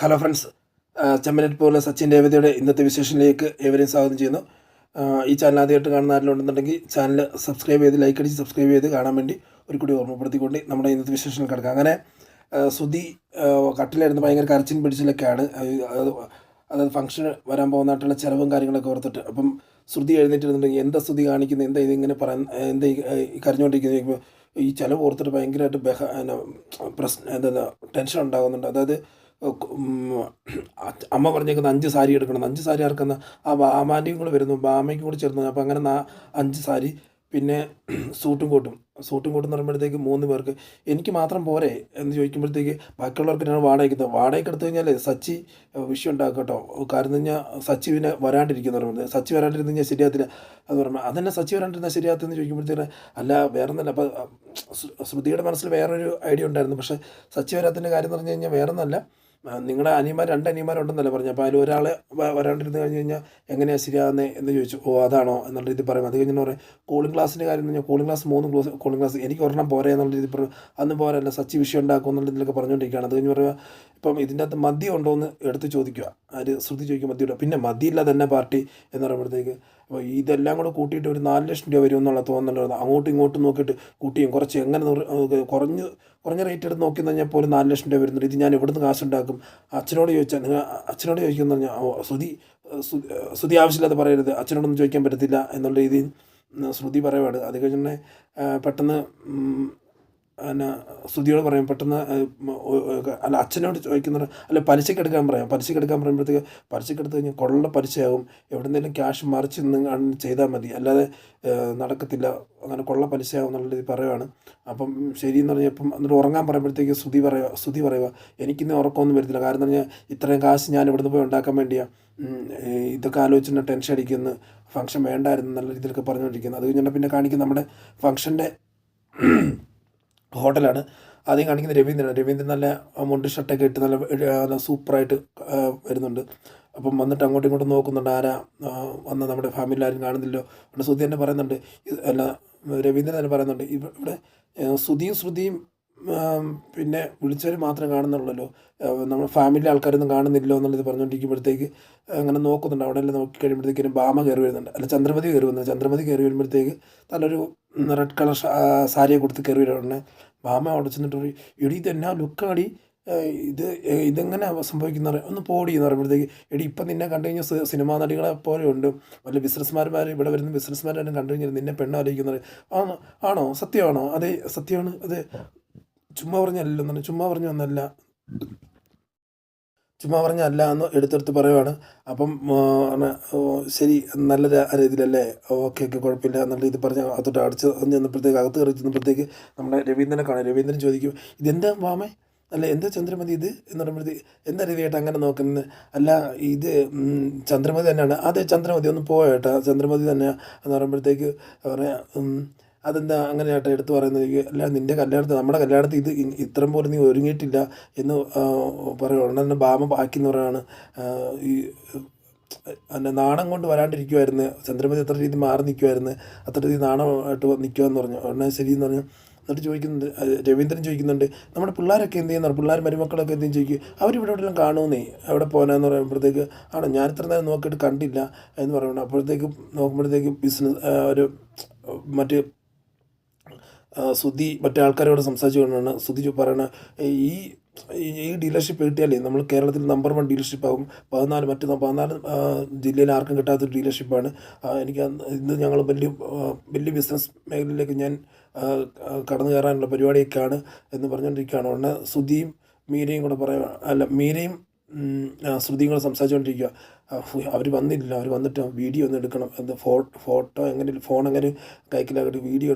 Hello friends, ചെമ്മനെറ്റ് പോലെ സച്ചിൻ രേവതിയുടെ ഇന്നത്തെ വിശേഷത്തിലേക്ക് ഏവരെയും സ്വാഗതം ചെയ്യുന്നു. ഈ ചാനൽ ആദ്യമായിട്ട് കാണുന്ന ആരെങ്കിലും ഉണ്ടെന്നുണ്ടെങ്കിൽ ചാനൽ സബ്സ്ക്രൈബ് ചെയ്ത് ലൈക്ക് അടിച്ച് സബ്സ്ക്രൈബ് ചെയ്ത് കാണാൻ വേണ്ടി ഒരു കൂടി ഓർമ്മപ്പെടുത്തിക്കൊണ്ട് നമ്മുടെ ഇന്നത്തെ വിശേഷങ്ങൾ കിടക്കാം. അങ്ങനെ ശ്രുതി കട്ടിലായിരുന്നു, ഭയങ്കര കരച്ചിലും പിടിച്ചിലൊക്കെയാണ്. അതായത് ഫംഗ്ഷന് വരാൻ പോകുന്നതായിട്ടുള്ള ചിലവും കാര്യങ്ങളൊക്കെ ഓർത്തിട്ട്. അപ്പം ശ്രുതി എഴുന്നേറ്റിരുന്നുണ്ടെങ്കിൽ എന്താ ശ്രുതി കാണിക്കുന്നത്, എന്താ ഇതിങ്ങനെ പറയാൻ, എന്താ ഈ കരഞ്ഞുകൊണ്ടിരിക്കുന്നത് ചോദിക്കുമ്പോൾ ഈ ചിലവ് ഓർത്തിട്ട് ഭയങ്കരമായിട്ട് പ്രശ്നം എന്താ ടെൻഷൻ ഉണ്ടാകുന്നുണ്ട്. അതായത് അമ്മ പറഞ്ഞേക്കുന്ന 5 സാരി എടുക്കണം. 5 സാരി ആർക്കെന്ന ആ ബാമാൻ്റെയും കൂടെ വരുന്നു, ബാമയ്ക്കും കൂടെ ചേർന്നു. അപ്പോൾ അങ്ങനെ 5 സാരി, പിന്നെ സൂട്ടും കോട്ടും എന്ന് പറയുമ്പോഴത്തേക്ക് 3 പേർക്ക്. എനിക്ക് മാത്രം പോരെ എന്ന് ചോദിക്കുമ്പോഴത്തേക്ക് ബാക്കിയുള്ളവർക്ക് ഞാൻ വാടകയ്ക്ക് എടുത്തു കഴിഞ്ഞാൽ സച്ചി വിഷയം ഉണ്ടാക്കും കേട്ടോ. കാരണം കഴിഞ്ഞാൽ സച്ചി പിന്നെ വരാണ്ടിരിക്കുന്നു പറയുന്നത്. സച്ചി വരാണ്ടിരുന്ന് കഴിഞ്ഞാൽ ശരിയാകത്തില്ല എന്ന് പറയുമ്പോൾ അതന്നെ സച്ചി വരാണ്ടിരുന്നാൽ ശരിയാകത്തെന്ന് ചോദിക്കുമ്പോഴത്തേക്ക് അല്ല വേറെ ഒന്നല്ല. അപ്പോൾ ശ്രുതിയുടെ മനസ്സിൽ വേറൊരു ഐഡിയ ഉണ്ടായിരുന്നു. പക്ഷേ സച്ചി വരാത്തതിൻ്റെ കാര്യം എന്ന് പറഞ്ഞു കഴിഞ്ഞാൽ വേറെ ഒന്നല്ല, നിങ്ങളുടെ അനിയന്മാർ 2 അനിയന്മാരുണ്ടെന്നല്ലേ പറഞ്ഞു. അപ്പോൾ അതിൽ ഒരാൾ വരാണ്ടിരുന്ന് കഴിഞ്ഞ് കഴിഞ്ഞാൽ എങ്ങനെയാണ് ശരിയാകുന്നത് എന്ന് ചോദിച്ചു. ഓ അതാണോ എന്നുള്ള രീതി പറയും. അത് കഴിഞ്ഞെന്ന് പറയും കൂളിംഗ് ക്ലാസ്സിൻ്റെ കാര്യം എന്ന് പറഞ്ഞാൽ കൂളിംഗ് ക്ലാസ് 3 കൂളിംഗ് ക്ലാസ് എനിക്ക് ഒരെണ്ണം പോരെ എന്നുള്ള രീതി പറയും. അന്ന് പോരല്ല, സച്ചി വിഷയം ഉണ്ടാക്കും എന്നുള്ള രീതിയിലൊക്കെ പറഞ്ഞുകൊണ്ടിരിക്കുകയാണ്. അത് കഴിഞ്ഞ് പറയുക ഇപ്പം ഇതിൻ്റെ അകത്ത് മദ്യം ഉണ്ടോ എന്ന് എടുത്ത് ചോദിക്കുക. അത് ശ്രുതി ചോദിക്കും മദ്യം ഉണ്ടോ, പിന്നെ മദ്യമില്ല തന്നെ പാർട്ടി എന്ന് പറയുമ്പോഴത്തേക്ക് അപ്പോൾ ഇതെല്ലാം കൂടെ കൂട്ടിയിട്ട് ഒരു 4 ലക്ഷം രൂപ വരും എന്നുള്ള തോന്നലുള്ളത്. അങ്ങോട്ടും ഇങ്ങോട്ടും നോക്കിയിട്ട് കൂട്ടിയും കുറച്ച് എങ്ങനെ കുറഞ്ഞ റേറ്റ് എടുത്ത് നോക്കി കഴിഞ്ഞാൽ പോലും 4 ലക്ഷം രൂപ വരുന്നുണ്ട്. ഇത് ഞാൻ എവിടുന്ന് കാശുണ്ടാക്കും? അച്ഛനോട് ചോദിക്കുമെന്ന് പറഞ്ഞാൽ ശ്രുതി ആവശ്യമില്ലാതെ പറയരുത്, അച്ഛനോടൊന്നും ചോദിക്കാൻ പറ്റത്തില്ല എന്നുള്ള രീതിയിൽ ശ്രുതി പറയുവാണ്. അത് കഴിഞ്ഞ് പെട്ടെന്ന് പിന്നെ ശ്രുതിയോട് പറയും പെട്ടെന്ന് അല്ല അച്ഛനോട് ചോദിക്കുന്ന അല്ല പലിശയ്ക്ക് എടുക്കാൻ പറയുമ്പോഴത്തേക്ക് പലിശയ്ക്ക് എടുത്ത് കഴിഞ്ഞാൽ കൊള്ള പലിശയാകും. എവിടെന്നെങ്കിലും ക്യാഷ് മറിച്ച് നിന്ന് ചെയ്താൽ മതി, അല്ലാതെ നടക്കത്തില്ല, അങ്ങനെ കൊള്ള പലിശയാകും എന്നുള്ള രീതി പറയുവാണ്. അപ്പം ശരിയെന്ന് പറഞ്ഞപ്പം എന്നിട്ട് ഉറങ്ങാൻ പറയുമ്പോഴത്തേക്ക് ശ്രുതി പറയുക എനിക്കിന്ന് ഉറക്കമൊന്നും വരത്തില്ല. കാരണം എന്ന് പറഞ്ഞാൽ ഇത്രയും കാശ് ഞാൻ ഇവിടുന്ന് പോയി ഉണ്ടാക്കാൻ വേണ്ടിയാണ് ഇതൊക്കെ ആലോചിച്ചിട്ട് ടെൻഷൻ അടിക്കുന്നു, ഫംഗ്ഷൻ വേണ്ടായിരുന്നു നല്ല രീതിയിലൊക്കെ പറഞ്ഞുകൊണ്ടിരിക്കുന്നത്. അത് കഴിഞ്ഞിട്ട് പിന്നെ കാണിക്കുന്ന നമ്മുടെ ഫംഗ്ഷൻ്റെ ഹോട്ടലാണ്. ആദ്യം കാണിക്കുന്ന രവീന്ദ്രൻ നല്ല മുണ്ട് ഷർട്ടൊക്കെ ഇട്ട് നല്ല സൂപ്പറായിട്ട് വരുന്നുണ്ട്. അപ്പം വന്നിട്ട് അങ്ങോട്ടും ഇങ്ങോട്ടും നോക്കുന്നുണ്ട്, ആരാ വന്ന് നമ്മുടെ ഫാമിലി ആരും കാണുന്നില്ലോ. അവിടെ ശ്രുതി തന്നെ പറയുന്നുണ്ട്, അല്ല രവീന്ദ്രൻ തന്നെ പറയുന്നുണ്ട് ഇവിടെ ശ്രുതിയും പിന്നെ വിളിച്ചവർ മാത്രമേ കാണുന്നുള്ളല്ലോ, നമ്മൾ ഫാമിലി ആൾക്കാരൊന്നും കാണുന്നില്ലോ എന്നുള്ളത് പറഞ്ഞുകൊണ്ടിരിക്കുമ്പോഴത്തേക്ക് അങ്ങനെ നോക്കുന്നുണ്ട്. അവിടെ എല്ലാം നോക്കി കഴിയുമ്പോഴത്തേക്കും ഭാമ കയറി വരുന്നുണ്ട്, അല്ല ചന്ദ്രമതി കയറി വരുമ്പോഴത്തേക്ക് നല്ലൊരു റെഡ് കളർ സാരിയെ കൊടുത്ത് കയറി വരുവാണ്. ഭാമ അവിടെ ചെന്നിട്ട് പറയും എടി ഇതെന്നാ ലുക്കാടി, ഇതെങ്ങനെ സംഭവിക്കുന്ന ഒന്ന് പോടി എന്ന് പറയുമ്പോഴത്തേക്ക് എടി ഇപ്പം നിന്നെ കണ്ടു കഴിഞ്ഞാൽ സിനിമാ നടികളെ പോലെ ഉണ്ട്, വല്ല ബിസിനസ്മാർ ഇവിടെ വരുന്ന ബിസിനസ്മാരെല്ലാം കണ്ടു കഴിഞ്ഞാൽ നിന്നെ പെണ്ണാലോചിക്കുന്നത്. ആണോ സത്യമാണോ? അതെ സത്യമാണ്, അത് ചുമ്മാ പറഞ്ഞല്ലോ, ചുമ്മാ പറഞ്ഞു വന്നല്ല, ചുമ്മാ പറഞ്ഞല്ല എന്ന് എടുത്തെടുത്ത് പറയുവാണ്. അപ്പം ശരി നല്ല രീതിയിലല്ലേ, ഓക്കെ കുഴപ്പമില്ല എന്നുള്ള രീതി പറഞ്ഞ് അത്തോട്ട് അടച്ച് ചെന്നപ്പോഴത്തേക്ക് അകത്ത് കയറി ചെന്നപ്പോഴത്തേക്ക് നമ്മുടെ രവീന്ദ്രനെ കാണാം. രവീന്ദ്രൻ ചോദിക്കും ഇതെന്താ വാമേ, അല്ല എന്താ ചന്ദ്രമതി ഇത് എന്ന് പറയുമ്പോഴത്തേക്ക് എന്താ രവിയേട്ടാ അങ്ങനെ നോക്കുന്നത്, അല്ല ഇത് ചന്ദ്രമതി തന്നെയാണ്. അതെ ചന്ദ്രമതി ഒന്ന് പോയേട്ടാ, ചന്ദ്രമതി തന്നെയാണ് എന്ന് പറയുമ്പോഴത്തേക്ക് പറയാം അതെന്താ അങ്ങനെ ചേട്ടാ എടുത്ത് പറയുന്നത്, അല്ല നിൻ്റെ കല്യാണത്തിൽ നമ്മുടെ കല്യാണത്തിൽ ഇത്രയും പോലും നീ ഒരുങ്ങിയിട്ടില്ല എന്ന് പറയുക. ഉടനെ ഭാമ ബാക്കിയെന്ന് പറയുകയാണ് ഈ എന്നെ നാണം കൊണ്ട് വരാണ്ടിരിക്കുമായിരുന്നു ചന്ദ്രമതി, അത്ര രീതി മാറി നിൽക്കുമായിരുന്നു, അത്ര രീതി നാണമായിട്ട് നിൽക്കുമെന്ന് പറഞ്ഞു. ഉടനെ ശരിയെന്ന് പറഞ്ഞു. എന്നിട്ട് ചോദിക്കുന്നുണ്ട് രവീന്ദ്രൻ ചോദിക്കുന്നുണ്ട് നമ്മുടെ പിള്ളേരൊക്കെ എന്ത് ചെയ്യുന്നു, പിള്ളേർ മരുമക്കളൊക്കെ എന്തെങ്കിലും ചോദിക്കും, അവരിവിടെ എവിടെയെല്ലാം കാണുമെന്നേ എവിടെ പോകാനെന്ന് പറയുമ്പോഴത്തേക്ക് ആണോ ഞാൻ ഇത്ര നേരം നോക്കിയിട്ട് കണ്ടില്ല എന്ന് പറയണം. അപ്പോഴത്തേക്കും നോക്കുമ്പോഴത്തേക്കും ഒരു മറ്റ് ശ്രുതി മറ്റേ ആൾക്കാരോട് സംസാരിച്ചു കൊണ്ടാണ് ശ്രുതി പറയണ ഈ ഡീലർഷിപ്പ് കിട്ടിയാലേ നമ്മൾ കേരളത്തിൽ നമ്പർ 1 ഡീലർഷിപ്പ് ആകും. 14 ജില്ലയിൽ ആർക്കും കിട്ടാത്തൊരു ഡീലർഷിപ്പാണ്. എനിക്ക് ഇന്ന് ഞങ്ങൾ വലിയ ബിസിനസ് മേഖലയിലേക്ക് ഞാൻ കടന്നു കയറാനുള്ള പരിപാടിയൊക്കെയാണ് എന്ന് പറഞ്ഞുകൊണ്ടിരിക്കുകയാണ്. ഉടനെ ശ്രുതിയും മീരയും കൂടെ പറയുക, അല്ല മീരയും ശ്രുതിയും കൂടെ സംസാരിച്ചുകൊണ്ടിരിക്കുക. അവർ വന്നിട്ട് വീഡിയോ ഒന്ന് എടുക്കണം, എന്താ ഫോട്ടോ എങ്ങനെ ഫോൺ എങ്ങനെ കൈക്കലാക്കിയിട്ട് വീഡിയോ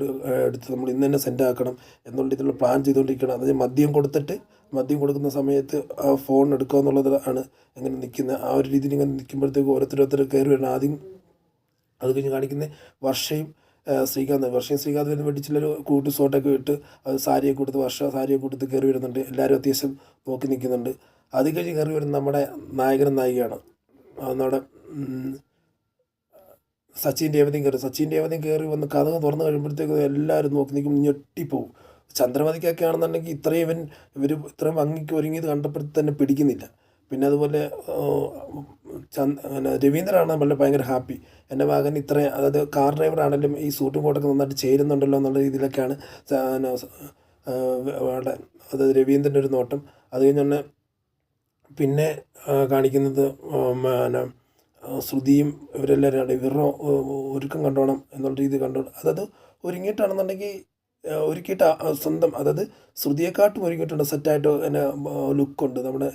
എടുത്ത് നമ്മൾ ഇന്ന് തന്നെ സെൻഡ് ആക്കണം എന്നുള്ള ഇതിലുള്ള പ്ലാൻ ചെയ്തുകൊണ്ടിരിക്കണം. അതായത് മദ്യം കൊടുക്കുന്ന സമയത്ത് ആ ഫോൺ എടുക്കുക എന്നുള്ളത് ആണ് എങ്ങനെ നിൽക്കുന്നത്. ആ ഒരു രീതിയിൽ ഇങ്ങനെ നിൽക്കുമ്പോഴത്തേക്ക് ഓരോരുത്തർ കയറി വരണം. ആദ്യം അത് കഴിഞ്ഞ് കാണിക്കുന്നത് വർഷയും ശ്രീകാന്ത് വരുന്ന വെടിച്ചില്ലൊരു കൂട്ട് ഷോട്ടൊക്കെ ഇട്ട് അത് സാരിയൊക്കെ കൊടുത്ത് സാരിയൊക്കെ കൊടുത്ത് കയറി വരുന്നുണ്ട്. എല്ലാവരും അത്യാവശ്യം നോക്കി നിൽക്കുന്നുണ്ട്. അത് കഴിഞ്ഞ് കയറി വരുന്ന നമ്മുടെ നായകനും നായികയാണ്. നമ്മുടെ സച്ചിൻ രേവതിയും കയറി വന്ന് കഥ തുറന്നു കഴിയുമ്പോഴത്തേക്കും എല്ലാവരും നോക്കി നിൽക്കും, ഞെട്ടിപ്പോവും. ചന്ദ്രമതിക്കൊക്കെ ആണെന്നുണ്ടെങ്കിൽ ഇവർ ഇത്രയും ഭംഗിക്ക് ഒരുങ്ങിയത് കണ്ടപ്പോഴത്തെ തന്നെ പിടിക്കുന്നില്ല. പിന്നെ അതുപോലെ പിന്നെ രവീന്ദ്രനാണ് നമ്മളെ ഭയങ്കര ഹാപ്പി. എൻ്റെ മകൻ ഇത്രയും, അതായത് കാർ ഡ്രൈവറാണെങ്കിലും ഈ സൂട്ടും കോട്ടൊക്കെ നന്നായിട്ട് ചേരുന്നുണ്ടല്ലോ എന്നുള്ള രീതിയിലൊക്കെയാണ് അവിടെ അതായത് രവീന്ദ്രൻ്റെ ഒരു നോട്ടം. അത് കഴിഞ്ഞ് തന്നെ പിന്നെ കാണിക്കുന്നത് പിന്നെ ശ്രുതിയും ഇവരെല്ലാവരും ഇവരുടെ ഒരുക്കം കണ്ടോണം എന്നുള്ള രീതി കണ്ടോണം. അതായത് ഒരുങ്ങിയിട്ടാണെന്നുണ്ടെങ്കിൽ ഒരുക്കിയിട്ട് സ്വന്തം, അതായത് ശ്രുതിയെക്കാട്ടും ഒരുക്കിയിട്ടുണ്ട്, സെറ്റായിട്ട് തന്നെ ലുക്കുണ്ട് നമ്മുടെ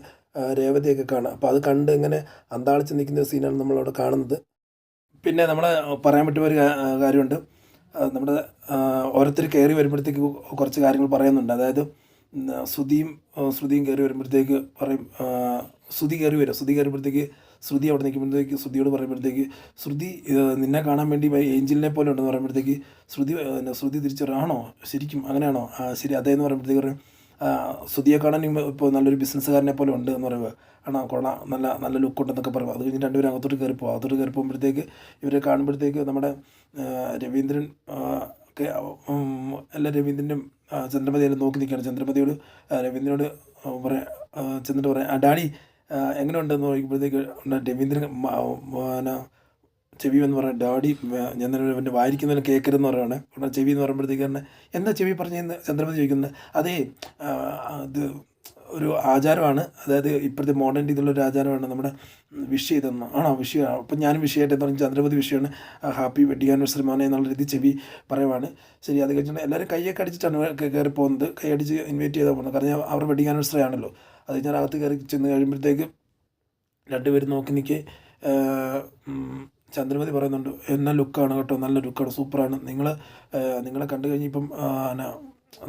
രേവതിയൊക്കെ കാണാം. അപ്പോൾ അത് കണ്ട് ഇങ്ങനെ അന്താളിച്ച് നിൽക്കുന്ന സീനാണ് നമ്മളവിടെ കാണുന്നത്. പിന്നെ നമ്മളെ പറയാൻ പറ്റിയ ഒരു കാര്യമുണ്ട്. നമ്മുടെ ഓരോരുത്തർ കയറി വരുമ്പോഴത്തേക്ക് കുറച്ച് കാര്യങ്ങൾ പറയുന്നുണ്ട്. അതായത് ശ്രുതിയും കയറി വരുമ്പോഴത്തേക്ക് പറയും, ശ്രുതി കയറി വരുമ്പോഴത്തേക്ക് ശ്രുതി അവിടെ നിൽക്കുമ്പോഴത്തേക്ക് ശ്രുതിയോട് പറയുമ്പോഴത്തേക്ക് ശ്രുതി നിന്നെ കാണാൻ വേണ്ടി ഏഞ്ചലിനെ പോലെ ഉണ്ടെന്ന് പറയുമ്പോഴത്തേക്ക് ശ്രുതി തിരിച്ചു പറയും, ആണോ ശരിക്കും അങ്ങനെയാണോ, ശരി അതേന്ന് പറയുമ്പോഴത്തേക്ക് പറയും, ശ്രുതിയെ കാണാൻ ഇപ്പോൾ നല്ലൊരു ബിസിനസ്സുകാരനെ പോലെ ഉണ്ട് എന്ന് പറയുമ്പോൾ, ആണോ കൊള്ളാം, നല്ല ലുക്ക് ഉണ്ടെന്നൊക്കെ പറയും. അത് കഴിഞ്ഞ് രണ്ടുപേരും അകത്തോട്ട് കയറി പോകുമ്പോഴത്തേക്ക് ഇവരെ കാണുമ്പോഴത്തേക്ക് നമ്മുടെ രവീന്ദ്രൻ ഒക്കെ രവീന്ദ്രനും ചന്ദ്രമതിയെല്ലാം നോക്കി നിൽക്കുകയാണ്. ചന്ദ്രമതിയോട് രവീന്ദ്രനോട് ചെന്നിട്ട് പറയാം, ഡാഡി എങ്ങനെ ഉണ്ടെന്ന് ചോദിക്കുമ്പോഴത്തേക്ക് രവീന്ദ്രൻ പിന്നെ ചെവി എന്ന് പറയാം, ഡാഡി ഞാൻ എൻ്റെ വായിരിക്കുന്നതിന് കേൾക്കരുതെന്ന് പറയുകയാണ്. ഉടനെ ചെവി എന്ന് പറയുമ്പോഴത്തേക്ക് തന്നെ എന്താ ചെവി പറഞ്ഞതെന്ന് ചന്ദ്രമതി ചോദിക്കുന്നത്. അതേ ഇത് ഒരു ആചാരമാണ്, അതായത് ഇപ്പോഴത്തെ മോഡേൺ രീതിയിലുള്ളൊരു ആചാരമാണ് നമ്മുടെ വിഷ് ചെയ്തെന്ന്. ആണോ വിഷയമാണ്, അപ്പം ഞാനും വിഷയമായിട്ട് എന്ന് പറഞ്ഞ് ചന്ദ്രമതി വിഷയമാണ്, ഹാപ്പി വെഡിങ് ആനിവേഴ്സറി മോനെ എന്നുള്ള രീതി ചെവി പറയുവാണ്. ശരി, അത് കഴിഞ്ഞിട്ട് എല്ലാവരും കൈയൊക്കെ അടിച്ചിട്ടാണ് കയറി പോകുന്നത്, കൈയടിച്ച് ഇൻവൈറ്റ് ചെയ്താൽ പോകുന്നത്. കാരണം അവരുടെ വെഡിങ് ആനിവേഴ്സറി ആണല്ലോ. അത് ഞാൻ അകത്ത് കയറി ചെന്ന് കഴിയുമ്പോഴത്തേക്ക് രണ്ടുപേരും നോക്കി നിൽക്കെ ചന്ദ്രമതി പറയുന്നുണ്ട്, എന്നാ ലുക്കാണ് കേട്ടോ, നല്ല ലുക്കാണ്, സൂപ്പറാണ്, നിങ്ങളെ കണ്ടു കഴിഞ്ഞിപ്പം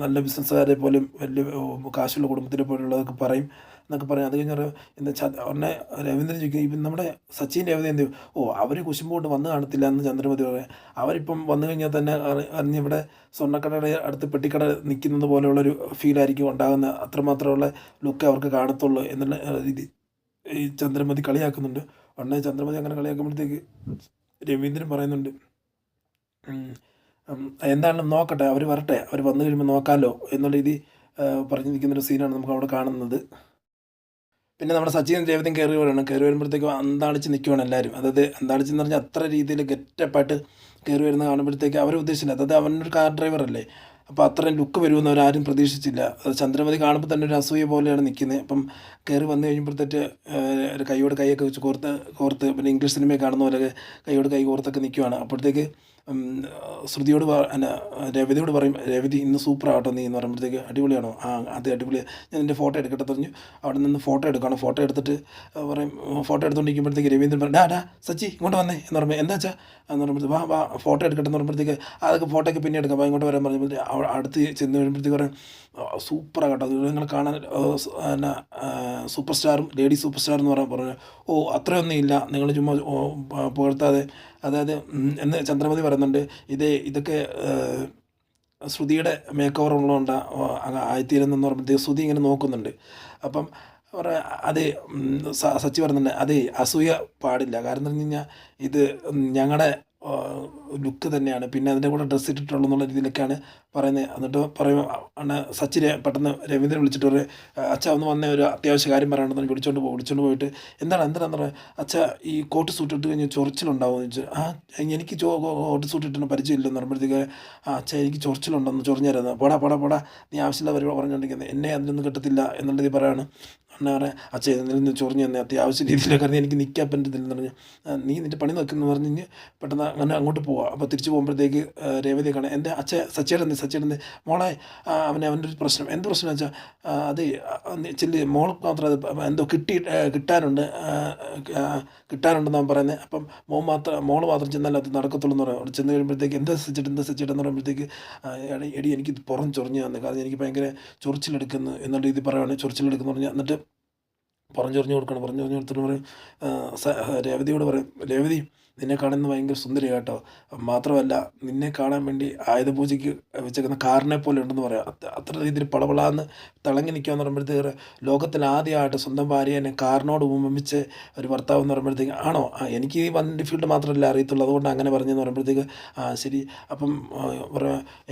നല്ല ബിസിനസ്സുകാരെ പോലും വലിയ കാശുള്ള കുടുംബത്തിനെ പോലുള്ളതൊക്കെ പറയും എന്നൊക്കെ പറയും. അത് കഴിഞ്ഞാൽ എന്താ ഉടനെ രവീന്ദ്രൻ ചോദിക്കും, ഇപ്പം നമ്മുടെ സച്ചിൻ രേവതി എന്ത് അവർ കുശുമ്പ് കൊണ്ട് വന്ന് കാണത്തില്ല എന്ന് ചന്ദ്രമതി പറയാം. അവരിപ്പം വന്നു കഴിഞ്ഞാൽ തന്നെ അറിഞ്ഞിവിടെ സ്വർണ്ണക്കടയുടെ അടുത്ത് പെട്ടിക്കട നിൽക്കുന്നത് പോലെയുള്ളൊരു ഫീലായിരിക്കും ഉണ്ടാകുന്ന, അത്രമാത്രമുള്ള ലുക്ക് അവർക്ക് കാണത്തുള്ളൂ എന്നുള്ള രീതി ഈ ചന്ദ്രമതി കളിയാക്കുന്നുണ്ട്. ഉടനെ ചന്ദ്രമതി അങ്ങനെ കളിയാക്കുമ്പോഴത്തേക്ക് രവീന്ദ്രൻ പറയുന്നുണ്ട്, എന്താണെങ്കിലും നോക്കട്ടെ, അവർ വരട്ടെ, അവർ വന്നു കഴിയുമ്പോൾ നോക്കാമല്ലോ എന്നുള്ള രീതി പറഞ്ഞു നിൽക്കുന്നൊരു സീനാണ് നമുക്ക് അവിടെ കാണുന്നത്. പിന്നെ നമ്മുടെ സച്ചിൻ രേവതിയും കയറി വരുമ്പോഴത്തേക്കും അന്താളിച്ച് നിൽക്കുവാണ് എല്ലാവരും. അതായത് അന്താളിച്ചെന്ന് പറഞ്ഞാൽ അത്ര രീതിയിൽ ഗെറ്റപ്പായിട്ട് കയറി വരുന്ന കാണുമ്പോഴത്തേക്ക് അവർ ഉദ്ദേശിച്ചില്ല. അതായത് അവനൊരു കാർ ഡ്രൈവറല്ലേ, അപ്പോൾ അത്രയും ലുക്ക് വരുമെന്ന് അവരാരും പ്രതീക്ഷിച്ചില്ല. അത് ചന്ദ്രമതി കാണുമ്പോൾ തന്നെ ഒരു അസൂയ പോലെയാണ് നിൽക്കുന്നത്. അപ്പം കയറി വന്നു കഴിയുമ്പോഴത്തേക്ക് ഒരു കൈയോട് കൈയൊക്കെ വെച്ച് കോർത്ത് പിന്നെ ഇംഗ്ലീഷ് സിനിമയിൽ കാണുന്ന പോലെ കൈയോട് കൈ കോർത്തൊക്കെ നിൽക്കുവാണ്. അപ്പോഴത്തേക്ക് ശ്രുതിയോട് രേവതിയോട് പറയും, രേവതി ഇന്ന് സൂപ്പറാട്ടോ നീ എന്ന് പറയുമ്പോഴത്തേക്ക് അടിപൊളിയാണോ, അത് അടിപൊളിയാണ്, ഞാൻ എൻ്റെ ഫോട്ടോ എടുക്കട്ടെ പറഞ്ഞു. അവിടെ നിന്ന് ഫോട്ടോ എടുക്കണം. ഫോട്ടോ എടുത്തിട്ട് പറയും, ഫോട്ടോ എടുത്തുകൊണ്ടിരിക്കുമ്പോഴത്തേക്ക് രവീന്ദ്രൻ പറയും, ഡാ സച്ചി ഇങ്ങോട്ട് വന്നേ എന്ന് പറയുമ്പോൾ, എന്താ വെച്ചാൽ എന്ന് പറയുമ്പോഴത്തേക്ക് വാ ഫോട്ടോ എടുക്കട്ടെ എന്ന് പറയുമ്പോഴത്തേക്ക് അതൊക്കെ ഫോട്ടോയൊക്കെ പിന്നെ എടുക്കാം, അപ്പോൾ ഇങ്ങോട്ട് വരാൻ പറയുമ്പോഴത്തേക്ക് അടുത്ത് ചെന്ന് കഴിയുമ്പോഴത്തേക്ക് പറയും, സൂപ്പറാണ് കേട്ടോ, അത് നിങ്ങൾ കാണാൻ പിന്നെ സൂപ്പർ സ്റ്റാറും ലേഡി സൂപ്പർ സ്റ്റാർ എന്ന് പറഞ്ഞു. അത്രയൊന്നും ഇല്ല, നിങ്ങൾ ചുമ്മാ പുകഴ്ത്താതെ, അതായത് എന്ന് ചന്ദ്രമതി പറയുന്നുണ്ട്. ഇതൊക്കെ ശ്രുതിയുടെ മേക്ക് ഓവർ ഉള്ളതുകൊണ്ടാണ് ആയിത്തീരുന്നെന്ന് പറയുമ്പോഴത്തേക്ക് ശ്രുതി ഇങ്ങനെ നോക്കുന്നുണ്ട്. അപ്പം അതെ സച്ചി പറയുന്നുണ്ട്, അതെ അസൂയ പാടില്ല, കാരണം എന്ന് പറഞ്ഞു കഴിഞ്ഞാൽ ഇത് ഞങ്ങളുടെ ലുക്ക് തന്നെയാണ്, പിന്നെ അതിൻ്റെ കൂടെ ഡ്രസ്സ് ഇട്ടിട്ടുള്ളൂ എന്നുള്ള രീതിയിലൊക്കെയാണ് പറയുന്നത്. എന്നിട്ട് പറയും സച്ചിനെ പെട്ടെന്ന് രവീന്ദ്രൻ വിളിച്ചിട്ട് ഒരു അച്ഛ ഒന്ന് വന്നേ, ഒരു അത്യാവശ്യ കാര്യം പറയണമെന്ന് വിളിച്ചുകൊണ്ട് പോയിട്ട് എന്താണെന്ന് പറയാം, അച്ഛ ഈ കോട്ട് സൂട്ട് ഇട്ട് കഴിഞ്ഞാൽ ചൊറിച്ചിലുണ്ടാവും എന്ന് ചോദിച്ചു. എനിക്ക് കോട്ട് സൂട്ട് ഇട്ടിട്ട് പരിചയമില്ലെന്ന് പറയുമ്പോഴത്തേക്ക് അച്ഛ എനിക്ക് ചൊറിച്ചിലുണ്ടെന്ന് ചൊറിഞ്ഞായിരുന്നു, പോടാ നീ ആവശ്യമില്ല പരിപാടി പറഞ്ഞുകൊണ്ടിരിക്കുന്നത്, എന്നെ അതിലൊന്നും കിട്ടത്തില്ല എന്നുള്ള രീതി പറയാണ്. എന്നാ പറയാം, അച്ഛ ഇതിൽ നിന്ന് ചൊറിഞ്ഞ് തന്നെ അത്യാവശ്യ രീതിയിലൊക്കെ അറിഞ്ഞ് എനിക്ക് നിൽക്കാൻ പറ്റത്തില്ലെന്ന് പറഞ്ഞ്, നീ നിൻ്റെ പണി നോക്കുന്നു പറഞ്ഞ് കഴിഞ്ഞ് പെട്ടെന്ന് അങ്ങനെ അങ്ങോട്ട് പോവാം. അപ്പോൾ തിരിച്ച് പോകുമ്പോഴത്തേക്ക് രേവതി കാണാം, എൻ്റെ സച്ചിയുടെ മോളെ അവൻ്റെ ഒരു പ്രശ്നം, എന്ത് പ്രശ്നം വെച്ചാൽ അത് ചെല്ലി മോൾക്ക് മാത്രം അത് എന്തോ കിട്ടാനുണ്ടെന്ന് അവൻ പറയുന്നത്. അപ്പം മോള് മാത്രം ചെന്നാൽ അത് നടക്കത്തുള്ളൂ എന്ന് പറയാം. അവിടെ ചെന്ന് കഴിയുമ്പോഴത്തേക്ക് എന്താ സച്ചിട്ടെന്ന് പറയുമ്പോഴത്തേക്ക് എടി എനിക്ക് പുറം ചൊറിഞ്ഞു തന്നെ, കാരണം എനിക്ക് ഭയങ്കര ചൊറിച്ചിലെടുക്കുന്നു എന്നുള്ള രീതി പറയുകയാണ്. ചൊറിച്ചിലെടുക്കുന്നു പറഞ്ഞാൽ എന്നിട്ട് പറഞ്ഞു കൊടുത്തിട്ട് പറയും, രേവതിയോട് പറയും, രേവതി നിന്നെ കാണുന്നത് ഭയങ്കര സുന്ദരി കേട്ടോ, മാത്രമല്ല നിന്നെ കാണാൻ വേണ്ടി ആയുധപൂജയ്ക്ക് വെച്ചേക്കുന്ന കാറിനെ പോലെ ഉണ്ടെന്ന് പറയാം. അത്ര രീതിയിൽ പളപളാന്ന് തിളങ്ങി നിൽക്കുകയെന്ന് പറയുമ്പോഴത്തേക്ക് ലോകത്തിൽ ആദ്യമായിട്ട് സ്വന്തം ഭാര്യനെ കാറിനോട് ഉപമിച്ച് ഒരു ഭർത്താവ് എന്ന് പറയുമ്പോഴത്തേക്ക്, ആണോ എനിക്ക് ഈ വണ്ടി ഫീൽഡ് മാത്രമല്ല അറിയത്തുള്ളൂ, അതുകൊണ്ട് അങ്ങനെ പറഞ്ഞെന്ന് പറയുമ്പോഴത്തേക്ക് ശരി. അപ്പം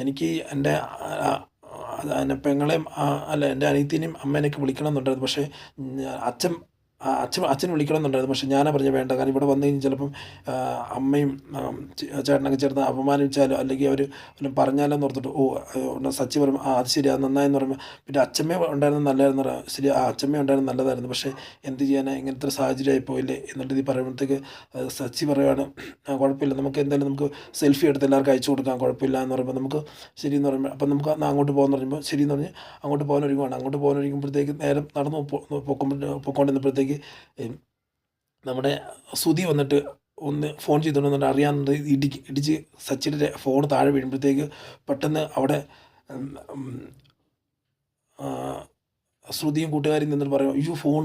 എനിക്ക് എൻ്റെ പെങ്ങളെയും അല്ല എൻ്റെ അനിയത്തിനെയും അമ്മേനെയൊക്കെ വിളിക്കണം എന്നുണ്ടായിരുന്നു, പക്ഷേ അച്ഛൻ അച്ഛൻ വിളിക്കണമെന്നുണ്ടായിരുന്നു. പക്ഷേ ഞാനാ പറഞ്ഞത് വേണ്ട. കാരണം ഇവിടെ വന്നു കഴിഞ്ഞാൽ ചിലപ്പം അമ്മയും ചേട്ടനൊക്കെ ചേർന്ന് അപമാനിച്ചാലോ അല്ലെങ്കിൽ അവർ വല്ലതും പറഞ്ഞാലോ എന്ന് ഓർത്തിട്ട് സച്ചി പറയുമ്പോൾ അത് ശരി, അത് നന്നായെന്ന് പറയുമ്പോൾ പിന്നെ അച്ഛമ്മ ഉണ്ടായിരുന്നത് നല്ലതായിരുന്നു പറയാം. ശരി, അച്ഛമ്മ ഉണ്ടായിരുന്നത് നല്ലതായിരുന്നു. പക്ഷേ എന്ത് ചെയ്യാനാ, ഇങ്ങനത്തെ ഒരു സാഹചര്യമായി പോയില്ലേ എന്നിട്ട് ഇത് പറയുമ്പോഴത്തേക്ക് സച്ചി പറയുവാണ് കുഴപ്പമില്ല, നമുക്ക് എന്തായാലും നമുക്ക് സെൽഫി എടുത്ത് എല്ലാവർക്കും അയച്ചു കൊടുക്കാം, കുഴപ്പമില്ല എന്ന് പറയുമ്പോൾ നമുക്ക് ശരി എന്ന് പറയുമ്പോൾ അപ്പം നമുക്ക് എന്നാൽ അങ്ങോട്ട് പോകാമെന്ന് പറയുമ്പോൾ ശരി എന്ന് പറഞ്ഞ് അങ്ങോട്ട് പോകാൻ ഒരുങ്ങുവാണ്. അങ്ങോട്ട് പോകാൻ ഒരുങ്ങുമ്പോഴത്തേക്ക് നേരം നടന്ന് പൊക്കോണ്ടിരുന്നപ്പോഴത്തേക്ക് നമ്മുടെ സുധി വന്നിട്ട് ഒന്ന് ഫോൺ ചെയ്തുകൊണ്ടെന്നിട്ട് അറിയാവുന്നത് ഇടിച്ച് സച്ചിൻ്റെ ഫോൺ താഴെ വീഴുമ്പോഴത്തേക്ക് പെട്ടെന്ന് അവിടെ ഉം, ഉം, ആ, ശ്രുതിയും കൂട്ടുകാരും നിന്നിട്ട് പറയും അയ്യോ ഫോൺ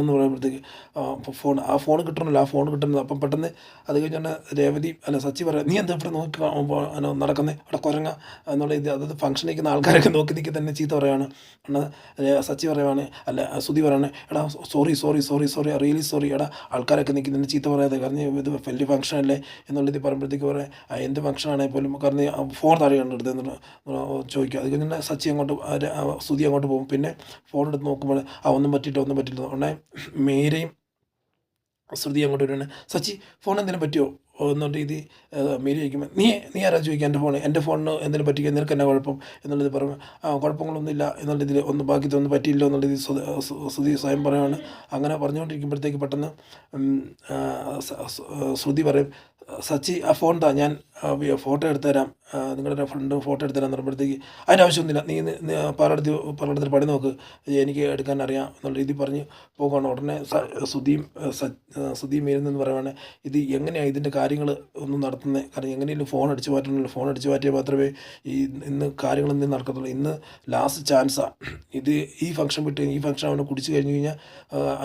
എന്ന് പറയുമ്പോഴത്തേക്ക് ആ ഫോൺ കിട്ടണമല്ലോ, ആ ഫോൺ കിട്ടുന്നത്. അപ്പം പെട്ടെന്ന് അത് കഴിഞ്ഞാൽ രേവതി അല്ല സച്ചി പറയാം, നീ എന്താ ഇവിടെ നോക്കി നടക്കുന്നത് അവിടെ കുരങ്ങ എന്നുള്ള ഇത്, അതായത് ഫംഗ്ഷൻ നിൽക്കുന്ന ആൾക്കാരൊക്കെ നോക്കി നിൽക്കി തന്നെ ചീത്ത പറയുകയാണ്. എന്നാൽ സച്ചി പറയുവാണ്, അല്ല ശ്രുതി പറയുകയാണ്, എടാ സോറി റിയലി സോറി, എടാ ആൾക്കാരൊക്കെ നിൽക്കി നിന്നെ ചീത്ത പറയാതെ, കാരണം ഇത് വലിയ ഫംഗ്ഷൻ അല്ലേ എന്നുള്ളത് പറയുമ്പോഴത്തേക്ക് പറയാം എന്ത് ഫംഗ്ഷൻ ആണെങ്കിൽ പോലും കാരണം ഫോൺ താഴെ കണ്ടെടുത്ത് എന്ന് ചോദിക്കുക. അത് കഴിഞ്ഞാൽ സച്ചി അങ്ങോട്ട് ശ്രുതി അങ്ങോട്ട് പോകും. പിന്നെ ഫോൺ എടുത്ത് നോക്കുമ്പോൾ ഒന്നും പറ്റിയില്ല ഉടനെ മീരയും ശ്രുതി അങ്ങോട്ട് വരുവാണ്, സച്ചി ഫോൺ എന്തെങ്കിലും പറ്റിയോ എന്നുള്ള രീതി മീര ചോദിക്കുമ്പോൾ നീ ആരാ ചോദിക്കുക, എൻ്റെ ഫോണിന് എന്തെങ്കിലും പറ്റിക്കുക, നിനക്ക് എന്നാ കുഴപ്പം എന്നുള്ളത് പറയുമ്പോൾ കുഴപ്പങ്ങളൊന്നുമില്ല എന്നുള്ള ഇതിൽ ബാക്കിയൊന്നും പറ്റിയില്ല എന്നുള്ള രീതി ശ്രുതി സ്വയം പറയുകയാണ്. അങ്ങനെ പറഞ്ഞുകൊണ്ടിരിക്കുമ്പോഴത്തേക്ക് പെട്ടെന്ന് ശ്രുതി പറയും, സച്ചി ആ ഫോൺ താ, ഞാൻ ഫോട്ടോ എടുത്തു തരാം, നിങ്ങളുടെ ഫ്രണ്ട് ഫോട്ടോ എടുത്തു തരാൻ പറയുമ്പോഴത്തേക്ക് അതിൻ്റെ ആവശ്യമൊന്നുമില്ല, നീ പലയിടത്തിൽ പണി നോക്ക്, എനിക്ക് എടുക്കാൻ അറിയാം എന്നുള്ള രീതി പറഞ്ഞ് പോകുകയാണ്. ഉടനെ ശ്രുതിയും മീരുന്നെന്ന് പറയുവാണ്, ഇത് എങ്ങനെയാണ് ഇതിൻ്റെ കാര്യങ്ങൾ ഒന്നും നടത്തുന്നത്, കാരണം എങ്ങനെയും ഫോൺ അടിച്ചു മാറ്റണമല്ലോ, ഫോൺ അടിച്ചു മാറ്റിയാൽ മാത്രമേ ഇന്ന് കാര്യങ്ങളൊന്നും നടക്കത്തുള്ളൂ, ഇന്ന് ലാസ്റ്റ് ചാൻസാണ് ഇത്, ഈ ഫംഗ്ഷൻ അവനെ കുടിച്ച് കഴിഞ്ഞ് കഴിഞ്ഞാൽ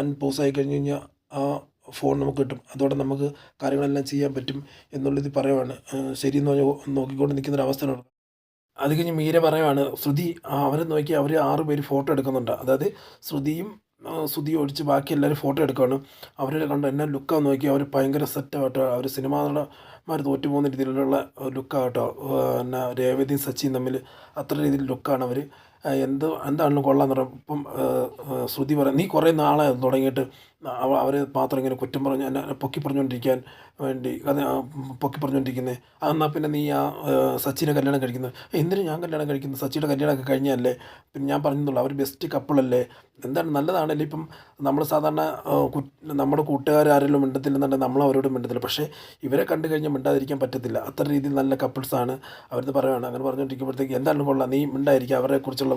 അൺപോസായി കഴിഞ്ഞ് കഴിഞ്ഞാൽ ആ ഫോൺ നമുക്ക് കിട്ടും, അതോടെ നമുക്ക് കാര്യങ്ങളെല്ലാം ചെയ്യാൻ പറ്റും എന്നുള്ളത് പറയുവാണ്. ശരിയെന്ന് പറഞ്ഞ് നോക്കിക്കൊണ്ട് നിൽക്കുന്നൊരവസ്ഥയാണ്. അത് കഴിഞ്ഞ് മീര പറയുവാണ്, ശ്രുതി അവരെ നോക്കി അവർ 6 പേര് ഫോട്ടോ എടുക്കുന്നുണ്ട്, അതായത് ശ്രുതി ഒഴിച്ച് ബാക്കി എല്ലാവരും ഫോട്ടോ എടുക്കുകയാണ്. അവരെ കണ്ട് എന്നെ ലുക്കാന്ന് നോക്കി അവർ ഭയങ്കര സെറ്റാകട്ടോ, അവർ സിനിമാ നടന്മാർ തോറ്റു പോകുന്ന രീതിയിലുള്ള ലുക്കാകട്ടോ, പിന്നെ രേവതിയും സച്ചിയും തമ്മിൽ അത്ര രീതിയിൽ ലുക്കാണ് അവർ. എന്താണെങ്കിലും കൊള്ളാമെന്ന് പറയും. ഇപ്പം ശ്രുതി പറയാം, നീ കുറേ നാളെ തുടങ്ങിയിട്ട് അവർ മാത്രം ഇങ്ങനെ കുറ്റം പറഞ്ഞ് എന്നെ പൊക്കി പറഞ്ഞുകൊണ്ടിരിക്കാൻ വേണ്ടി പൊക്കി പറഞ്ഞുകൊണ്ടിരിക്കുന്നത്, എന്നാൽ പിന്നെ നീ സച്ചിനെ കല്യാണം കഴിക്കുന്നത്, എന്തിനും ഞാൻ കല്യാണം കഴിക്കുന്നത്, സച്ചിയുടെ കല്യാണമൊക്കെ കഴിഞ്ഞല്ലേ, പിന്നെ ഞാൻ പറഞ്ഞതുള്ളൂ അവർ ബെസ്റ്റ് കപ്പിളല്ലേ, എന്താണ് നല്ലതാണല്ലേ. ഇപ്പം നമ്മൾ സാധാരണ നമ്മുടെ കൂട്ടുകാരെങ്കിലും മിണ്ടത്തില്ലെന്നുണ്ടെങ്കിൽ നമ്മൾ അവരോട് മിണ്ടത്തില്ല, പക്ഷേ ഇവരെ കണ്ടു കഴിഞ്ഞാൽ മിണ്ടാതിരിക്കാൻ പറ്റത്തില്ല, അത്ര രീതിയിൽ നല്ല കപ്പിൾസാണ് അവരെന്ന് പറയുകയാണ്. അങ്ങനെ പറഞ്ഞുകൊണ്ടിരിക്കുമ്പോഴത്തേക്ക് എന്തായാലും കൊള്ളാം, നീ മിണ്ടായിരിക്കുക, അവരെക്കുറിച്ചുള്ള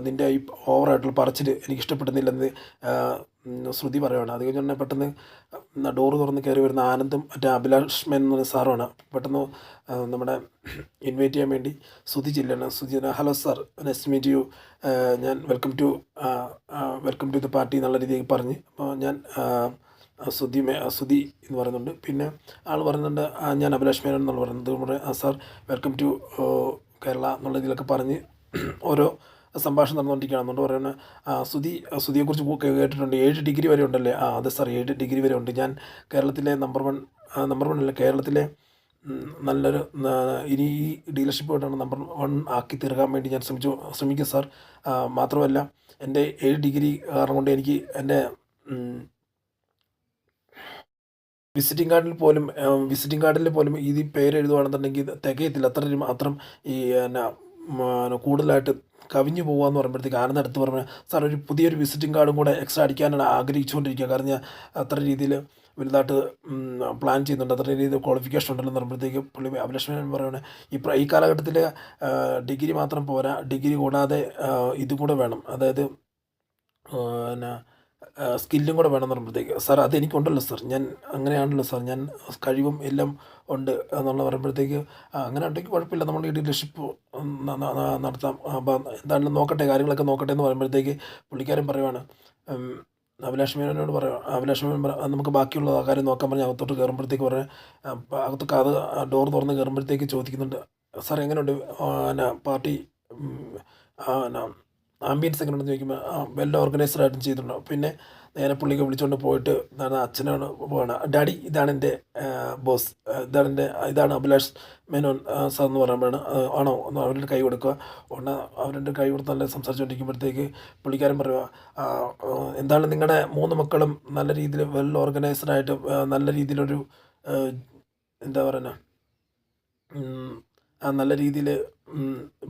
നിൻ്റെ ഈ ഓവറായിട്ടുള്ള പറച്ചിൽ എനിക്ക് ഇഷ്ടപ്പെടുന്നില്ലെന്ന് ശ്രുതി പറയുകയാണ്. അത് കഴിഞ്ഞാൽ പെട്ടെന്ന് ഡോറ് തുറന്ന് കയറി വരുന്ന ആനന്ദും മറ്റേ അഭിലാഷ് മേനൻ എന്ന് പറഞ്ഞ സാറുമാണ്. പെട്ടെന്ന് നമ്മുടെ ഇൻവൈറ്റ് ചെയ്യാൻ വേണ്ടി ശ്രുതി ചെല്ലുകയാണ്. Shruti hello sir, nice meet you, ഞാൻ വെൽക്കം ടു ദ പാർട്ടി എന്നുള്ള രീതിയിൽ പറഞ്ഞ്, അപ്പോൾ ഞാൻ ശ്രുതി എന്ന് പറയുന്നുണ്ട്. പിന്നെ ആൾ പറയുന്നുണ്ട് ഞാൻ അഭിലാഷ് മേനൻ എന്നുള്ള പറയുന്നത്, സാർ വെൽക്കം ടു കേരള എന്നുള്ള ഇതിലൊക്കെ പറഞ്ഞ് ഓരോ സംഭാഷണം നടന്നുകൊണ്ടിരിക്കുകയാണ്. അതുകൊണ്ട് പറയുന്നത് ശ്രുതിയെക്കുറിച്ച് കേട്ടിട്ടുണ്ട്, 7 ഡിഗ്രി വരെ ഉണ്ടല്ലേ, അതെ സാർ 7 ഡിഗ്രി വരെ ഉണ്ട്, ഞാൻ കേരളത്തിലെ നമ്പർ വൺ അല്ല, കേരളത്തിലെ നല്ലൊരു ഇനി ഈ ഡീലർഷിപ്പായിട്ടാണ് നമ്പർ 1 ആക്കി തീർക്കാൻ വേണ്ടി ഞാൻ ശ്രമിക്കും സാർ. മാത്രമല്ല എൻ്റെ 7 ഡിഗ്രി കാരണം കൊണ്ട് എനിക്ക് എൻ്റെ വിസിറ്റിംഗ് കാർഡിൽ പോലും ഇത് പേര് എഴുതുകയാണെന്നുണ്ടെങ്കിൽ തികയത്തില്ല, അത്രയും ഈ കൂടുതലായിട്ട് കവിഞ്ഞു പോകുകയെന്ന് പറയുമ്പോഴത്തേക്ക് ആനന്ദ് അടുത്ത് പറഞ്ഞാൽ, സാർ ഒരു പുതിയൊരു വിസിറ്റിംഗ് കാർഡും കൂടെ എക്സ്ട്രാ അടിക്കാനാണ് ആഗ്രഹിച്ചുകൊണ്ടിരിക്കുക, കാരണം ഞാൻ അത്ര രീതിയിൽ വലുതായിട്ട് പ്ലാൻ ചെയ്യുന്നുണ്ട്, അത്ര രീതിയിൽ ക്വാളിഫിക്കേഷൻ ഉണ്ടല്ലോ എന്ന് പറയുമ്പോഴത്തേക്ക് പുള്ളി അഭിലക്ഷ്മൻ പറയുകയാണ്, ഈ കാലഘട്ടത്തിൽ ഡിഗ്രി മാത്രം പോരാ, ഡിഗ്രി കൂടാതെ ഇതും കൂടെ വേണം, അതായത് പിന്നെ സ്കില്ലും കൂടെ വേണമെന്ന് പറയുമ്പോഴത്തേക്ക്, സാർ അതെനിക്കുണ്ടല്ലോ സാർ, ഞാൻ അങ്ങനെയാണല്ലോ സാർ, ഞാൻ കഴിവും എല്ലാം ഉണ്ട് എന്നുള്ള പറയുമ്പോഴത്തേക്ക് അങ്ങനെ ഉണ്ടെങ്കിൽ കുഴപ്പമില്ല, നമ്മൾ ഈ ഡീലർഷിപ്പ് നടത്താം, അപ്പം എന്താണെങ്കിലും നോക്കട്ടെ, കാര്യങ്ങളൊക്കെ നോക്കട്ടെ എന്ന് പറയുമ്പോഴത്തേക്ക് പുള്ളിക്കാരൻ പറയുവാണ്, അഭിലാഷ് മേനോനോട് അഭിലാഷ് മേനോൻ നമുക്ക് ബാക്കിയുള്ള കാര്യം നോക്കാൻ പറഞ്ഞ് അകത്തോട്ട് കയറുമ്പോഴത്തേക്ക് പറയാം, അകത്തൊക്കെ അത് ഡോർ തുറന്ന് കയറുമ്പോഴത്തേക്ക് ചോദിക്കുന്നുണ്ട്, സാർ എങ്ങനെയുണ്ട് പാർട്ടി ആംബിയൻസ് എങ്ങനെയുണ്ടെന്ന് ചോദിക്കുമ്പോൾ വെൽ ഓർഗനൈസ്ഡ് ആയിട്ടും ചെയ്തിട്ടുണ്ടോ. പിന്നെ നേരെ പുള്ളിക്ക് വിളിച്ചുകൊണ്ട് പോയിട്ട് എന്താണ് അച്ഛനാണ് പോകണം, ഡാഡി ഇതാണ് എൻ്റെ ബോസ്, ഇതാണ് അഭിലാഷ് മേനോൻ സാർ എന്ന് പറയുമ്പോഴാണ് ആണോ ഒന്ന് അവരുടെ കൈ കൊടുക്കുക. ഉടനെ അവരുടെ കൈ കൊടുത്ത് നല്ല സംസാരിച്ചുകൊണ്ടിരിക്കുമ്പോഴത്തേക്ക് പുള്ളിക്കാരൻ പറയുക, എന്താണ് നിങ്ങളുടെ 3 മക്കളും നല്ല രീതിയിൽ വെൽ ഓർഗനൈസ്ഡ് ആയിട്ട് നല്ല രീതിയിലൊരു എന്താ പറയുക നല്ല രീതിയിൽ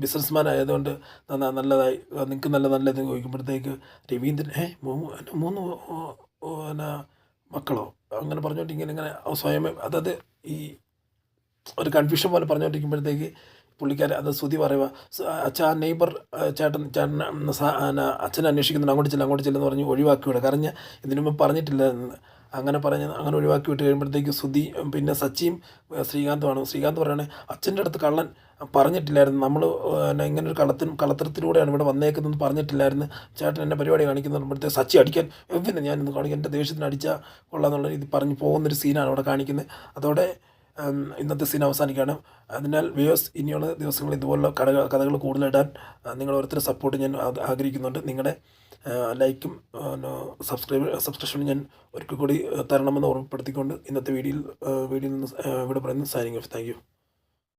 ബിസിനസ്മാൻ ആയതുകൊണ്ട് നല്ലതായി, നിങ്ങൾക്ക് നല്ലതെന്ന് ചോദിക്കുമ്പോഴത്തേക്ക് രവീന്ദ്രൻ മൂന്ന് പിന്നെ മക്കളോ അങ്ങനെ പറഞ്ഞുകൊണ്ട് ഇങ്ങനെ സ്വയമേ അതായത് ഈ ഒരു കൺഫ്യൂഷൻ പോലെ പറഞ്ഞുകൊണ്ടിരിക്കുമ്പോഴത്തേക്ക് പുള്ളിക്കാരൻ അത് ശ്രുതി പറയുക, അച്ഛാ ആ നെയ്ബർ ചേട്ടൻ അച്ഛനെ അന്വേഷിക്കുന്നുണ്ട്, അങ്ങോട്ട് ചെല്ലെന്ന് പറഞ്ഞ് ഒഴിവാക്കി വിടുക. കാരണം ഞാൻ ഇതിനു മുമ്പ് പറഞ്ഞിട്ടില്ല അങ്ങനെ ഒഴിവാക്കി വിട്ട് കഴിയുമ്പോഴത്തേക്ക് ശ്രുതി പിന്നെ സച്ചിയും ശ്രീകാന്ത് പറയുകയാണ്, അച്ഛൻ്റെ അടുത്ത് കള്ളൻ പറഞ്ഞിട്ടില്ലായിരുന്നു, നമ്മൾ ഇങ്ങനൊരു കള്ളത്തരത്തിലൂടെയാണ് ഇവിടെ വന്നേക്കുന്നതെന്ന് പറഞ്ഞിട്ടില്ലായിരുന്നു, ചേട്ടൻ എന്നെ പരിപാടി കാണിക്കുമ്പോഴത്തേക്ക് സച്ചി അടിക്കാൻ ഞാൻ ഇന്ന് കാണിക്കും, എൻ്റെ ദേഷ്യത്തിന് അടിച്ചാൽ കൊള്ളാമെന്നുള്ള രീതി പറഞ്ഞ് പോകുന്നൊരു സീനാണ് അവിടെ കാണിക്കുന്നത്. അതോടെ ഇന്നത്തെ സീൻ അവസാനിക്കുകയാണ്. അതിനാൽ വ്യൂവേഴ്സ് ഇനിയുള്ള ദിവസങ്ങളിൽ ഇതുപോലുള്ള കഥകൾ കൂടുതലിടാൻ നിങ്ങൾ ഓരോരുത്തരുടെ സപ്പോർട്ട് ഞാൻ ആഗ്രഹിക്കുന്നുണ്ട്. നിങ്ങളുടെ ലൈക്കും സബ്സ്ക്രിപ്ഷനും ഞാൻ ഒരിക്കൽ കൂടി തരണമെന്ന് ഓർമ്മപ്പെടുത്തിക്കൊണ്ട് ഇന്നത്തെ വീഡിയോയിൽ നിന്ന് ഇവിടെ പറയുന്നു. Signing off. Thank you.